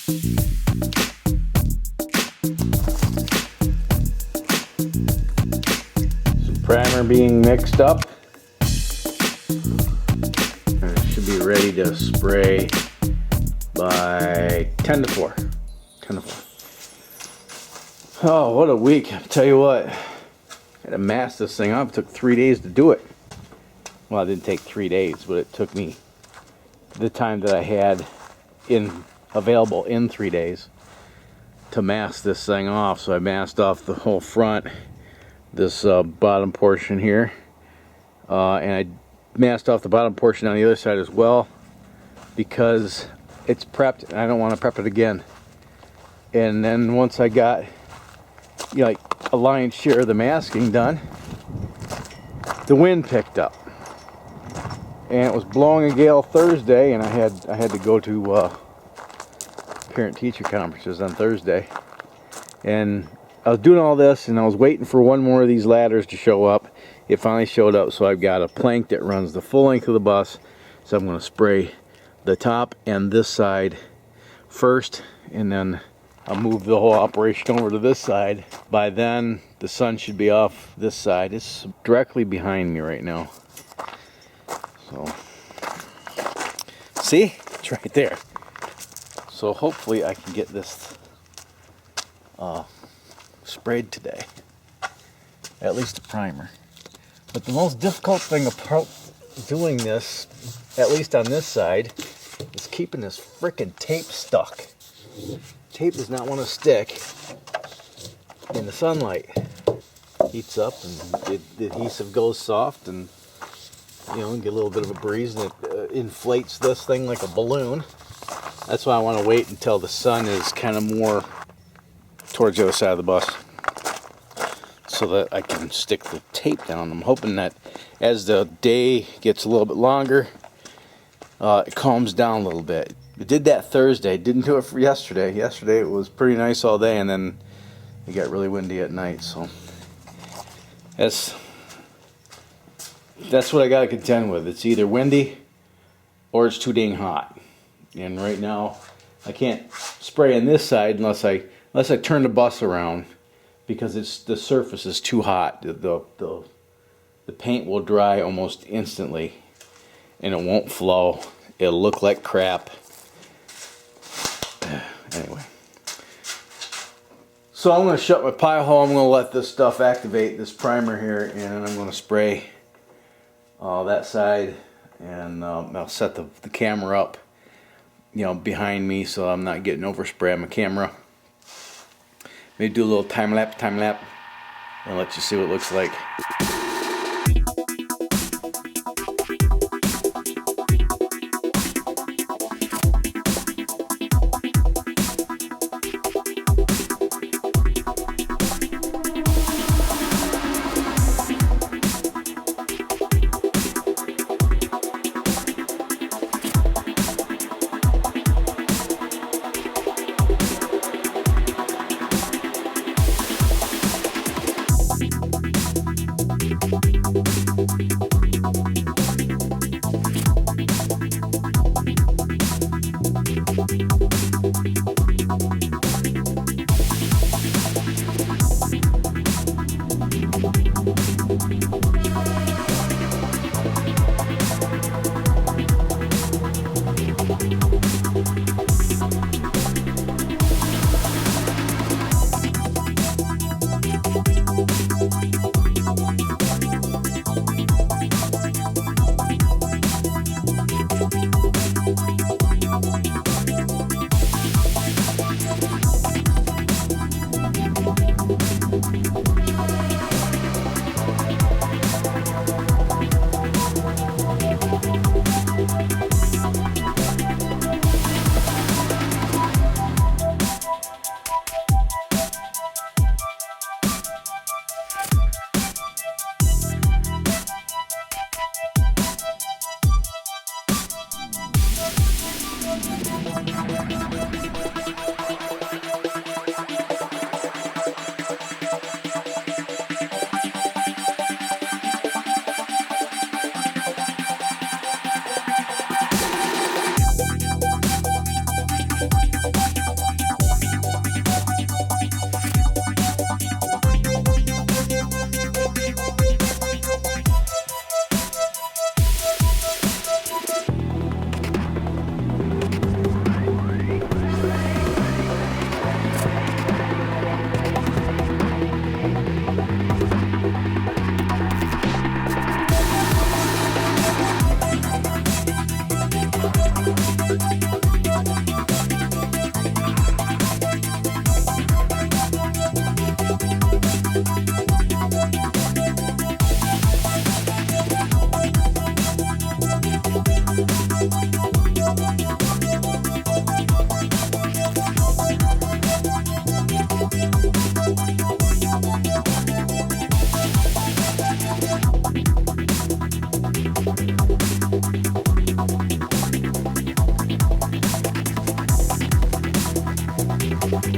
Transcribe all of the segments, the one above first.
Some primer being mixed up. And it should be ready to spray by 10 to 4. 10 to 4. Oh, what a week. I'll tell you what. I had to mask this thing up. It took 3 days to do it. Well, it didn't take 3 days, but it took me the time that I had available in 3 days to mask this thing off. So I masked off the whole front, this bottom portion here, and I masked off the bottom portion on the other side as well, because it's prepped and I don't want to prep it again. And then once I got, you know, like a lion's share of the masking done, the wind picked up. And it was blowing a gale Thursday, and I had to go to parent-teacher conferences on Thursday. And I was doing all this, and I was waiting for one more of these ladders to show up. It finally showed up, so I've got a plank that runs the full length of the bus. So I'm going to spray the top and this side first, and then I'll move the whole operation over to this side. By then, the sun should be off this side. It's directly behind me right now. So, see? It's right there. So hopefully I can get this sprayed today. At least a primer. But the most difficult thing about doing this, at least on this side, is keeping this frickin' tape stuck. Tape does not want to stick in the sunlight. Heats up and the adhesive goes soft, and you know, get a little bit of a breeze, and it inflates this thing like a balloon. That's why I want to wait until the sun is kind of more towards the other side of the bus, so that I can stick the tape down. I'm hoping that as the day gets a little bit longer, it calms down a little bit. It did that Thursday. Didn't do it for yesterday. Yesterday it was pretty nice all day, and then it got really windy at night. So that's what I got to contend with. It's either windy or it's too dang hot. And right now I can't spray on this side unless I turn the bus around, because the surface is too hot. The paint will dry almost instantly, and it won't flow. It'll look like crap. Anyway, so I'm going to shut my pile hole. I'm going to let this stuff activate, this primer here, and I'm going to spray that side, and I'll set the camera up, you know, behind me, so I'm not getting overspray on my camera. Maybe do a little time lapse, and let you see what it looks like. Alright.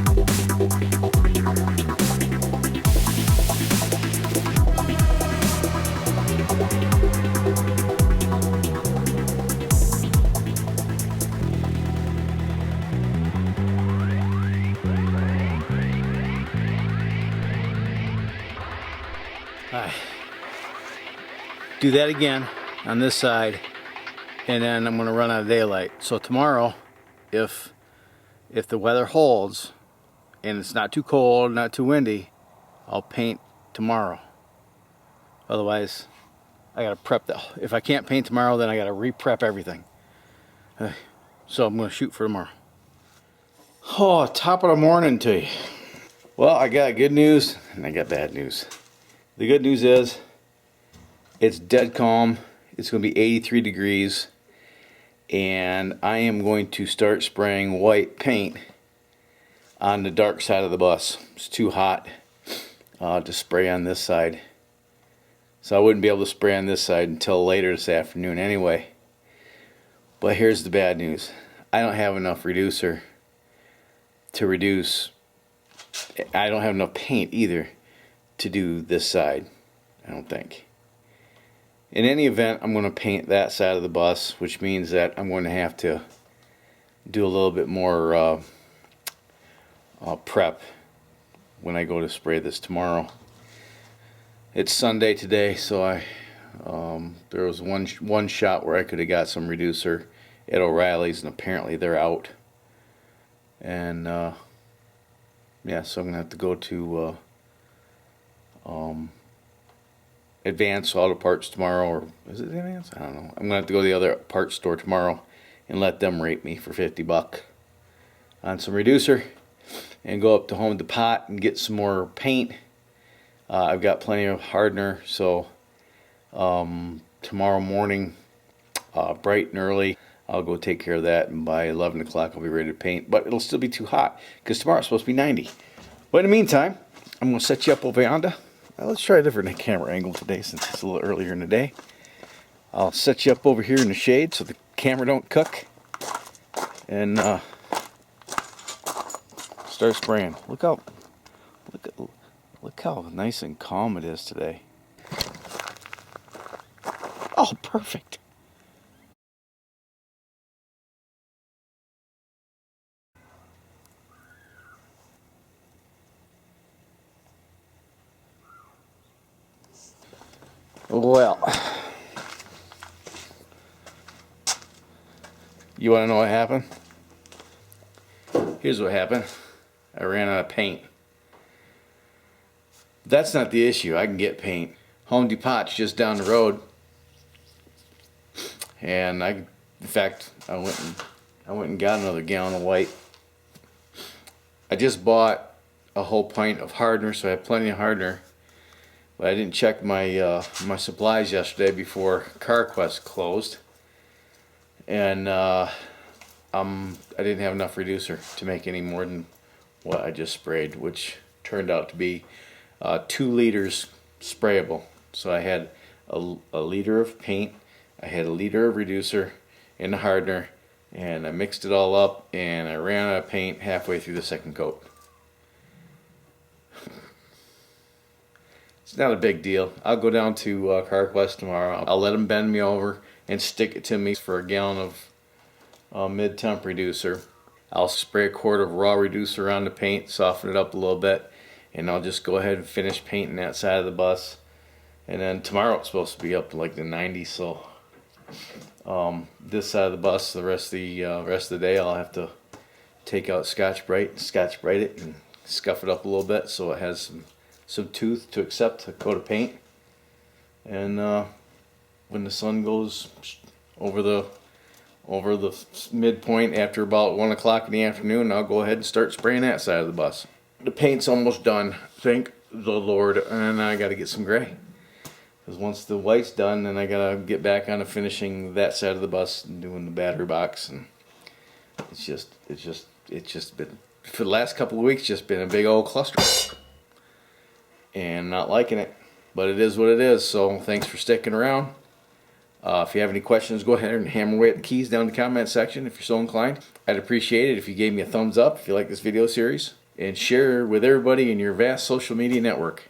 Do that again on this side, and then I'm going to run out of daylight. So tomorrow, if the weather holds and it's not too cold, not too windy, I'll paint tomorrow. Otherwise, I gotta prep that. If I can't paint tomorrow, then I gotta re-prep everything. So I'm gonna shoot for tomorrow. Oh, top of the morning to you. Well, I got good news and I got bad news. The good news is it's dead calm. It's gonna be 83 degrees, and I am going to start spraying white paint on the dark side of the bus. It's too hot to spray on this side. So I wouldn't be able to spray on this side until later this afternoon anyway. But here's the bad news. I don't have enough reducer to reduce. I don't have enough paint either to do this side, I don't think. In any event, I'm going to paint that side of the bus, which means that I'm going to have to do a little bit more prep when I go to spray this tomorrow. It's Sunday today, so there was one shot where I could have got some reducer at O'Reilly's, and apparently they're out. And yeah, so I'm gonna have to go to Advance Auto Parts tomorrow, or is it Advance? I don't know. I'm gonna have to go to the other parts store tomorrow and let them rate me for $50 on some reducer, and go up to Home Depot and get some more paint. I've got plenty of hardener, so tomorrow morning, bright and early, I'll go take care of that, and by 11 o'clock I'll be ready to paint. But it'll still be too hot because tomorrow's supposed to be 90. But in the meantime, I'm going to set you up over yonder. Let's try a different camera angle today since it's a little earlier in the day. I'll set you up over here in the shade so the camera don't cook, and start spraying. Look how nice and calm it is today. Oh, perfect. Well, you want to know what happened? Here's what happened. I ran out of paint. That's not the issue. I can get paint. Home Depot's just down the road, and in fact, I went and got another gallon of white. I just bought a whole pint of hardener, so I have plenty of hardener. But I didn't check my my supplies yesterday before CarQuest closed, and I didn't have enough reducer to make any more than what I just sprayed, which turned out to be 2 liters sprayable. So I had a liter of paint, I had a liter of reducer and the hardener, and I mixed it all up, and I ran out of paint halfway through the second coat. It's not a big deal. I'll go down to CarQuest tomorrow. I'll let them bend me over and stick it to me for a gallon of mid-temp reducer. I'll spray a quart of raw reducer on the paint, soften it up a little bit, and I'll just go ahead and finish painting that side of the bus. And then tomorrow it's supposed to be up to like the 90s, so this side of the bus, the rest of the day, I'll have to take out Scotch-Brite it, and scuff it up a little bit so it has some tooth to accept a coat of paint. And when the sun goes over the midpoint after about 1 o'clock in the afternoon, I'll go ahead and start spraying that side of the bus. The paint's almost done, thank the Lord, and I got to get some gray. Because once the white's done, then I got to get back on to finishing that side of the bus and doing the battery box. And it's just been, for the last couple of weeks, just been a big old cluster. And not liking it, but it is what it is. So thanks for sticking around. If you have any questions, go ahead and hammer away at the keys down in the comment section if you're so inclined. I'd appreciate it if you gave me a thumbs up if you like this video series, and share with everybody in your vast social media network.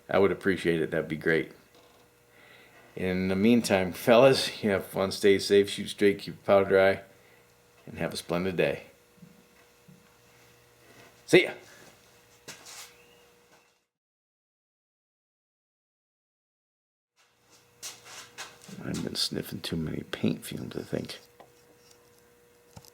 I would appreciate it. That'd be great. In the meantime, fellas, you have fun, stay safe, shoot straight, keep your powder dry, and have a splendid day. See ya! I've been sniffing too many paint fumes, I think.